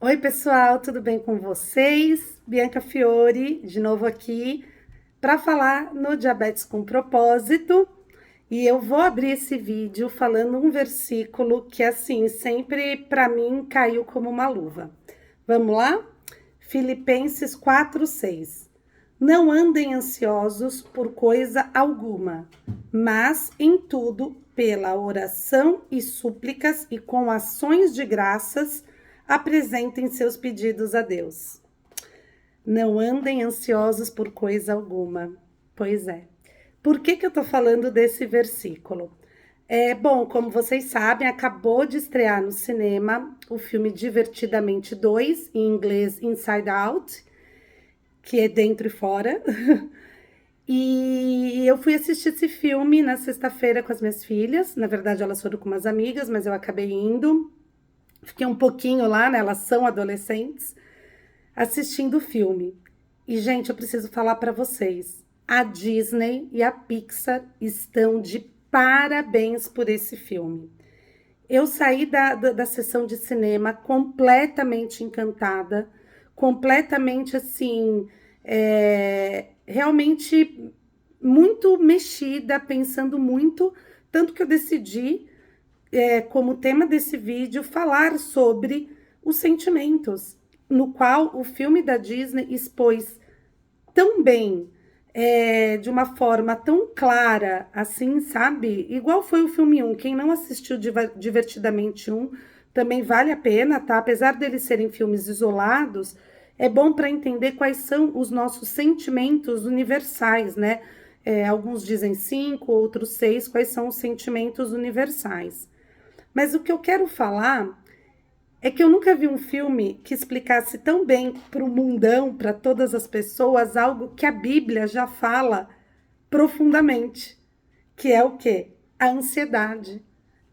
Oi, pessoal, tudo bem com vocês? Bianca Fiore, de novo aqui, para falar no Diabetes com Propósito. E eu vou abrir esse vídeo falando um versículo que, assim, sempre para mim caiu como uma luva. Vamos lá? Filipenses 4:6. Não andem ansiosos por coisa alguma, mas em tudo, pela oração e súplicas e com ações de graças, apresentem seus pedidos a Deus. Não andem ansiosos por coisa alguma. Pois é. Por que eu tô falando desse versículo? Bom, como vocês sabem, acabou de estrear no cinema o filme Divertidamente 2, em inglês Inside Out, que é dentro e fora. E eu fui assistir esse filme na sexta-feira com as minhas filhas. Na verdade, elas foram com umas amigas, mas eu acabei indo. Fiquei um pouquinho lá, né? Elas são adolescentes, assistindo o filme. E, gente, eu preciso falar para vocês: a Disney e a Pixar estão de parabéns por esse filme. Eu saí da sessão de cinema completamente encantada, completamente assim, realmente muito mexida, pensando muito, tanto que eu decidi, como tema desse vídeo, falar sobre os sentimentos, no qual o filme da Disney expôs tão bem, de uma forma tão clara, assim, sabe? Igual foi o filme um. Quem não assistiu Divertidamente um, também vale a pena, tá? Apesar deles serem filmes isolados, é bom para entender quais são os nossos sentimentos universais, né? Alguns dizem cinco, outros seis, quais são os sentimentos universais. Mas o que eu quero falar é que eu nunca vi um filme que explicasse tão bem para o mundão, para todas as pessoas, algo que a Bíblia já fala profundamente, que é o quê? A ansiedade.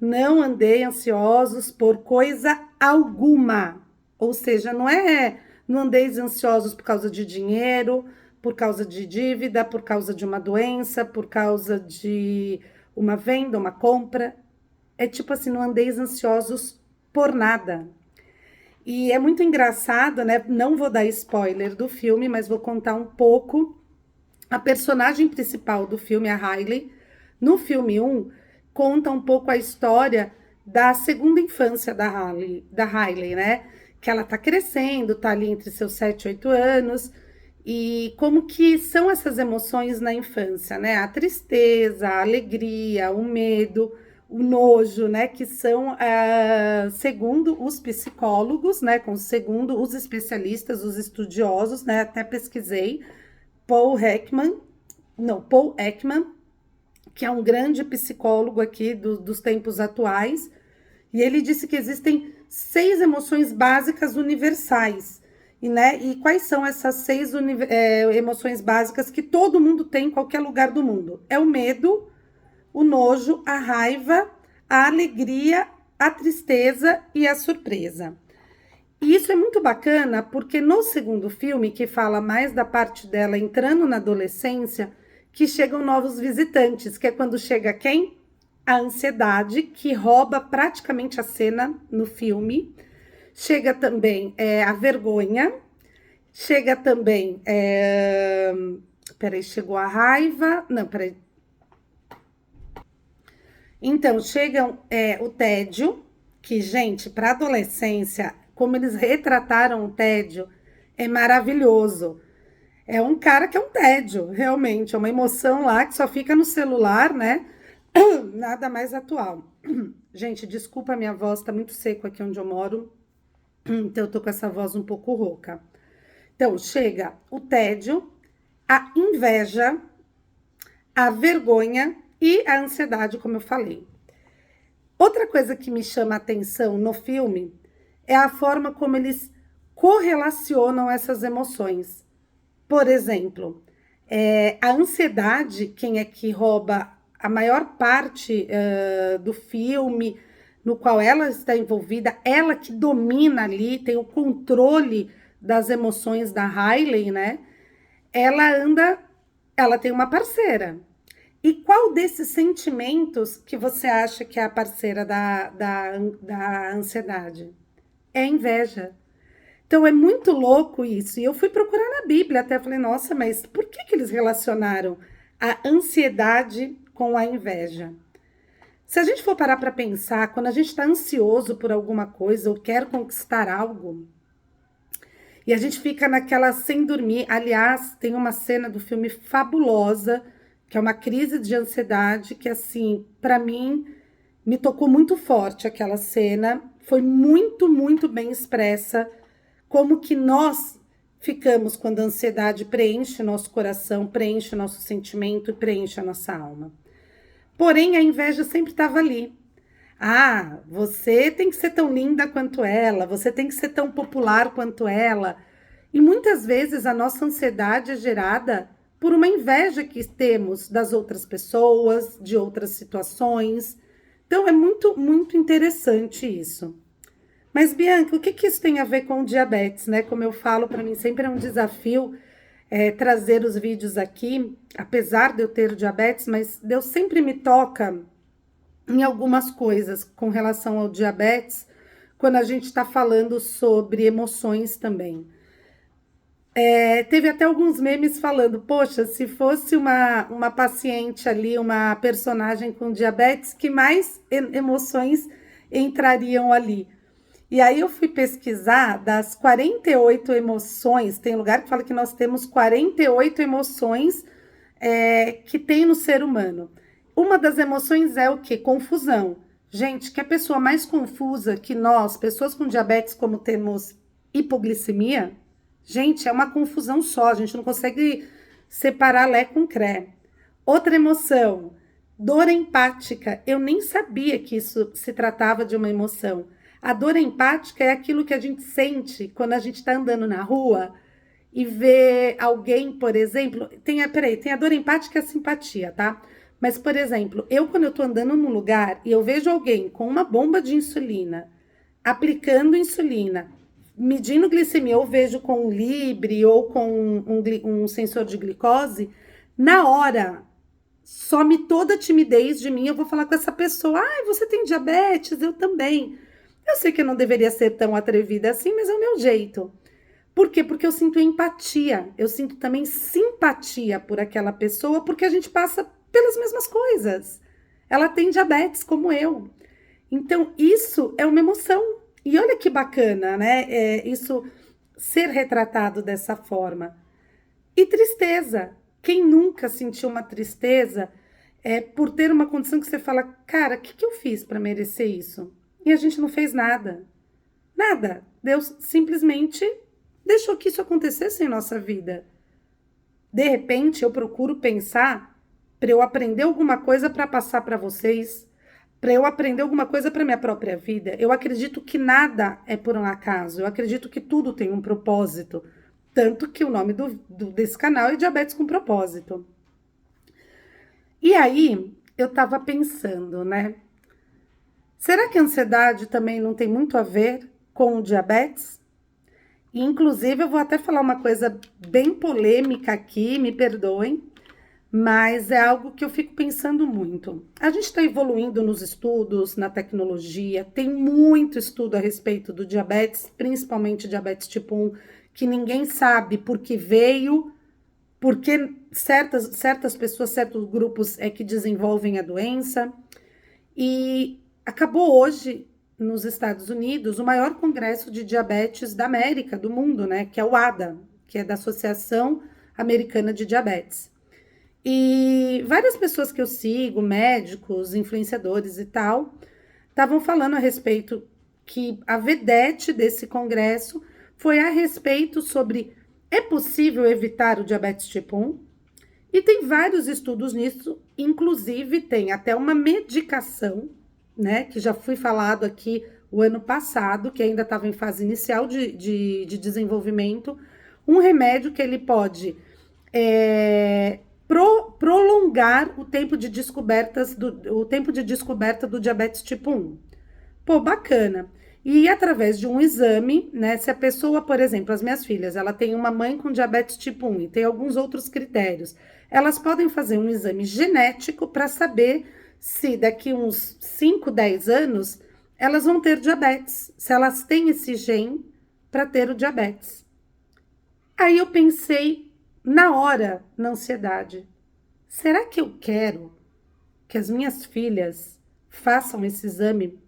Não andei ansiosos por coisa alguma. Ou seja, não andeis ansiosos por causa de dinheiro, por causa de dívida, por causa de uma doença, por causa de uma venda, uma compra. É tipo assim, não andeis ansiosos por nada. E é muito engraçado, né? Não vou dar spoiler do filme, mas vou contar um pouco. A personagem principal do filme, a Riley, no filme um, conta um pouco a história da segunda infância da Riley, né? Que ela tá crescendo, tá ali entre seus 7 e 8 anos, e como que são essas emoções na infância, né? A tristeza, a alegria, o medo, o nojo, né? Que são, segundo os psicólogos, né? Segundo os especialistas, os estudiosos, né? Até pesquisei, Paul Ekman, que é um grande psicólogo aqui dos tempos atuais, e ele disse que existem 6 emoções básicas universais. E quais são essas emoções básicas que todo mundo tem em qualquer lugar do mundo? É o medo, o nojo, a raiva, a alegria, a tristeza e a surpresa. E isso é muito bacana porque no segundo filme, que fala mais da parte dela entrando na adolescência, que chegam novos visitantes, que é quando chega quem? A ansiedade, que rouba praticamente a cena no filme. Chega também a vergonha, chega também. Peraí, chegou a raiva. Não, peraí. Então, chegam o tédio, que, gente, para adolescência, como eles retrataram o tédio, é maravilhoso. É um cara que é um tédio, realmente, é uma emoção lá que só fica no celular, né? Nada mais atual. Gente, desculpa, a minha voz tá muito seco aqui onde eu moro, então eu tô com essa voz um pouco rouca. Então, chega o tédio, a inveja, a vergonha e a ansiedade, como eu falei. Outra coisa que me chama a atenção no filme é a forma como eles correlacionam essas emoções. Por exemplo, a ansiedade, quem é que rouba a maior parte do filme, no qual ela está envolvida, ela que domina ali, tem o controle das emoções da Riley, né? Ela anda, ela tem uma parceira. E qual desses sentimentos que você acha que é a parceira da ansiedade? É a inveja. Então é muito louco isso. E eu fui procurar na Bíblia, até falei, nossa, mas por que que eles relacionaram a ansiedade com a inveja? Se a gente for parar para pensar, quando a gente está ansioso por alguma coisa ou quer conquistar algo, e a gente fica naquela sem dormir. Aliás, tem uma cena do filme fabulosa, que é uma crise de ansiedade, que assim, para mim, me tocou muito forte aquela cena. Foi muito, muito bem expressa como que nós ficamos quando a ansiedade preenche nosso coração, preenche nosso sentimento e preenche a nossa alma. Porém, a inveja sempre estava ali. Ah, você tem que ser tão linda quanto ela, você tem que ser tão popular quanto ela. E muitas vezes a nossa ansiedade é gerada por uma inveja que temos das outras pessoas, de outras situações. Então é muito, muito interessante isso. Mas, Bianca, o que que isso tem a ver com o diabetes, né? Como eu falo, para mim sempre é um desafio trazer os vídeos aqui, apesar de eu ter o diabetes, mas Deus sempre me toca em algumas coisas com relação ao diabetes, quando a gente está falando sobre emoções também. Teve até alguns memes falando, poxa, se fosse uma paciente ali, uma personagem com diabetes, que mais emoções entrariam ali? E aí eu fui pesquisar das 48 emoções, tem lugar que fala que nós temos 48 emoções que tem no ser humano. Uma das emoções é o quê? Confusão. Gente, que a pessoa mais confusa que nós, pessoas com diabetes, como temos hipoglicemia, gente, é uma confusão só, a gente não consegue separar Lé com Cré. Outra emoção, dor empática. Eu nem sabia que isso se tratava de uma emoção. A dor empática é aquilo que a gente sente quando a gente está andando na rua e vê alguém, por exemplo, tem a dor empática e a simpatia, tá? Mas, por exemplo, quando eu tô andando num lugar e eu vejo alguém com uma bomba de insulina, aplicando insulina, medindo glicemia, ou vejo com um Libre ou com um sensor de glicose, na hora some toda a timidez de mim, eu vou falar com essa pessoa, você tem diabetes? Eu também. Eu sei que eu não deveria ser tão atrevida assim, mas é o meu jeito. Por quê? Porque eu sinto empatia, eu sinto também simpatia por aquela pessoa, porque a gente passa pelas mesmas coisas. Ela tem diabetes como eu. Então, isso é uma emoção. E olha que bacana, né? Isso ser retratado dessa forma. E tristeza. Quem nunca sentiu uma tristeza por ter uma condição que você fala, cara, o que eu fiz para merecer isso? E a gente não fez nada. Nada. Deus simplesmente deixou que isso acontecesse em nossa vida. De repente, eu procuro pensar para eu aprender alguma coisa para passar para vocês, para eu aprender alguma coisa para minha própria vida. Eu acredito que nada é por um acaso. Eu acredito que tudo tem um propósito. Tanto que o nome desse canal é Diabetes com Propósito. E aí, eu estava pensando, né? Será que a ansiedade também não tem muito a ver com o diabetes? E, inclusive, eu vou até falar uma coisa bem polêmica aqui, me perdoem, mas é algo que eu fico pensando muito. A gente está evoluindo nos estudos, na tecnologia, tem muito estudo a respeito do diabetes, principalmente diabetes tipo 1, que ninguém sabe por que veio, porque certas pessoas, certos grupos que desenvolvem a doença. E acabou hoje, nos Estados Unidos, o maior congresso de diabetes da América, do mundo, né? Que é o ADA, que é da Associação Americana de Diabetes. E várias pessoas que eu sigo, médicos, influenciadores e tal, estavam falando a respeito que a vedete desse congresso foi a respeito sobre é possível evitar o diabetes tipo 1? E tem vários estudos nisso, inclusive tem até uma medicação, né, que já foi falado aqui o ano passado, que ainda estava em fase inicial de desenvolvimento, um remédio que ele pode prolongar o tempo de descoberta do diabetes tipo 1. Pô, bacana. E através de um exame, né, se a pessoa, por exemplo, as minhas filhas, ela tem uma mãe com diabetes tipo 1 e tem alguns outros critérios, elas podem fazer um exame genético para saber se daqui uns 5, 10 anos elas vão ter diabetes, se elas têm esse gene para ter o diabetes. Aí eu pensei na hora, na ansiedade. Será que eu quero que as minhas filhas façam esse exame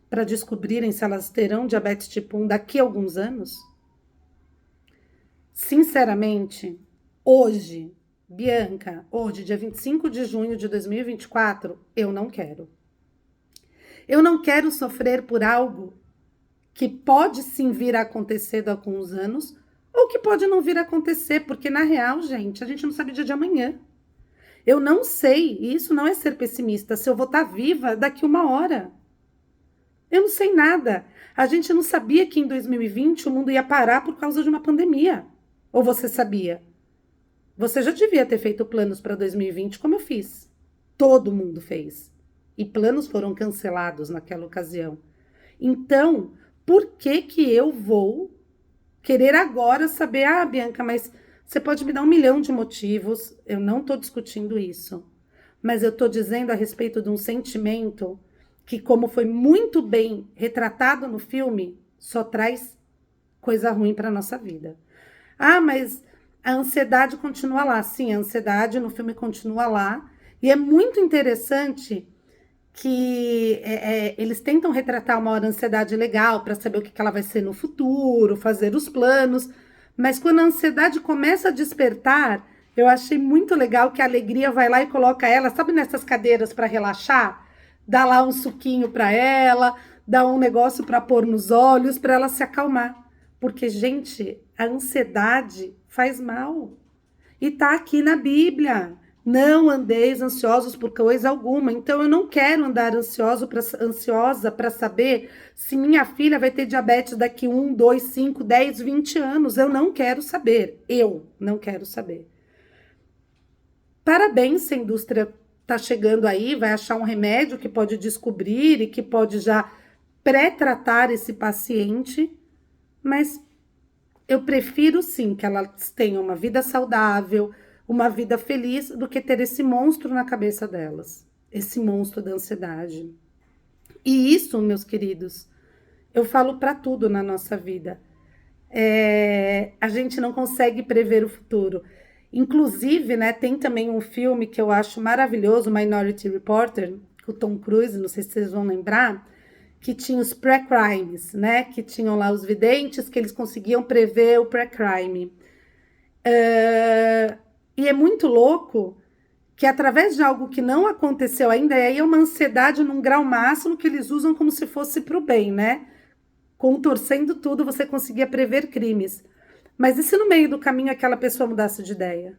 para descobrirem se elas terão diabetes tipo 1 daqui a alguns anos? Sinceramente, hoje, Bianca, hoje, dia 25 de junho de 2024, eu não quero. Eu não quero sofrer por algo que pode sim vir a acontecer daqui a alguns anos, ou que pode não vir a acontecer, porque na real, gente, a gente não sabe o dia de amanhã. Eu não sei, e isso não é ser pessimista, se eu vou estar viva daqui 1 hora. Eu não sei nada. A gente não sabia que em 2020 o mundo ia parar por causa de uma pandemia. Ou você sabia? Você já devia ter feito planos para 2020, como eu fiz. Todo mundo fez. E planos foram cancelados naquela ocasião. Então, por que que eu vou querer agora saber, Bianca, mas você pode me dar 1 milhão de motivos, eu não estou discutindo isso, mas eu estou dizendo a respeito de um sentimento que, como foi muito bem retratado no filme, só traz coisa ruim para a nossa vida. Mas a ansiedade continua lá. Sim, a ansiedade no filme continua lá, e é muito interessante que eles tentam retratar uma ansiedade legal para saber o que ela vai ser no futuro, fazer os planos, mas quando a ansiedade começa a despertar, eu achei muito legal que a alegria vai lá e coloca ela, sabe, nessas cadeiras para relaxar? Dá lá um suquinho para ela, dá um negócio para pôr nos olhos, para ela se acalmar. Porque, gente, a ansiedade faz mal. E tá aqui na Bíblia. Não andeis ansiosos por coisa alguma. Então, eu não quero andar ansiosa para saber se minha filha vai ter diabetes daqui 1, 2, 5, 10, 20 anos. Eu não quero saber. Eu não quero saber. Parabéns se a indústria está chegando aí, vai achar um remédio que pode descobrir e que pode já pré-tratar esse paciente. Mas eu prefiro sim que elas tenham uma vida saudável, uma vida feliz, do que ter esse monstro na cabeça delas, esse monstro da ansiedade. E isso, meus queridos, eu falo para tudo na nossa vida. A gente não consegue prever o futuro. Inclusive, né, tem também um filme que eu acho maravilhoso, Minority Reporter, com o Tom Cruise, não sei se vocês vão lembrar, que tinha os pré-crimes, né? Que tinham lá os videntes, que eles conseguiam prever o pré-crime. E é muito louco que através de algo que não aconteceu ainda, aí é uma ansiedade num grau máximo que eles usam como se fosse para o bem, né? Contorcendo tudo, você conseguia prever crimes. Mas e se no meio do caminho aquela pessoa mudasse de ideia?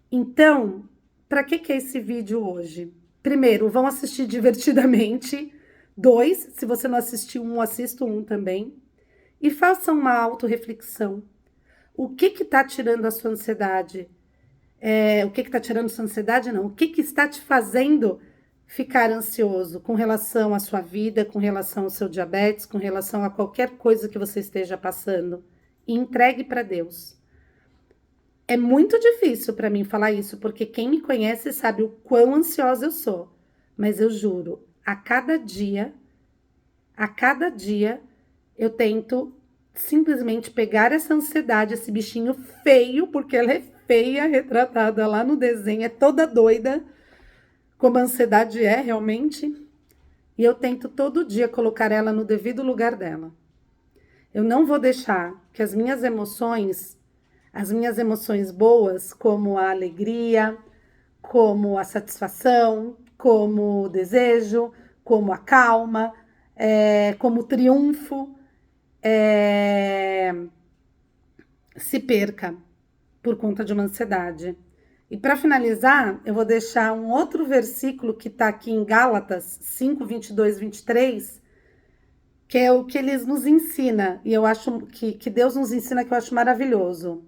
Então, para que é esse vídeo hoje? Primeiro, vão assistir divertidamente. 2, se você não assistiu 1, assista 1 também. E faça uma autorreflexão. O que está tirando a sua ansiedade? O que está tirando a sua ansiedade? Não. O que está te fazendo ficar ansioso com relação à sua vida, com relação ao seu diabetes, com relação a qualquer coisa que você esteja passando? E entregue para Deus. É muito difícil para mim falar isso, porque quem me conhece sabe o quão ansiosa eu sou. Mas eu juro, a cada dia, eu tento simplesmente pegar essa ansiedade, esse bichinho feio, porque ela é feia, retratada lá no desenho, é toda doida, como a ansiedade é realmente, e eu tento todo dia colocar ela no devido lugar dela. Eu não vou deixar que as minhas emoções boas, como a alegria, como a satisfação, como o desejo, como a calma, como o triunfo, se perca por conta de uma ansiedade. E para finalizar, eu vou deixar um outro versículo que está aqui em Gálatas 5, 22, 23, que é o que eles nos ensina, e eu acho que Deus nos ensina, que eu acho maravilhoso.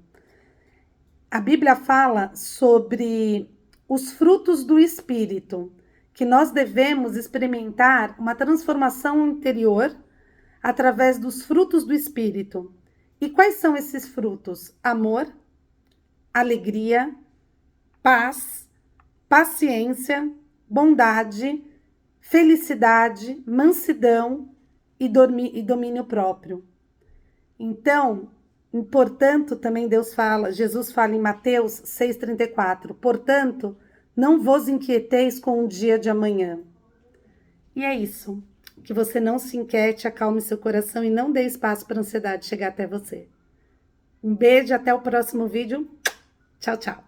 A Bíblia fala sobre os frutos do Espírito, que nós devemos experimentar uma transformação interior através dos frutos do Espírito. E quais são esses frutos? Amor, alegria, paz, paciência, bondade, felicidade, mansidão, e domínio próprio. Então, portanto, também Jesus fala em Mateus 6,34, portanto, não vos inquieteis com o dia de amanhã. E é isso. Que você não se inquiete, acalme seu coração e não dê espaço para a ansiedade chegar até você. Um beijo, até o próximo vídeo. Tchau, tchau.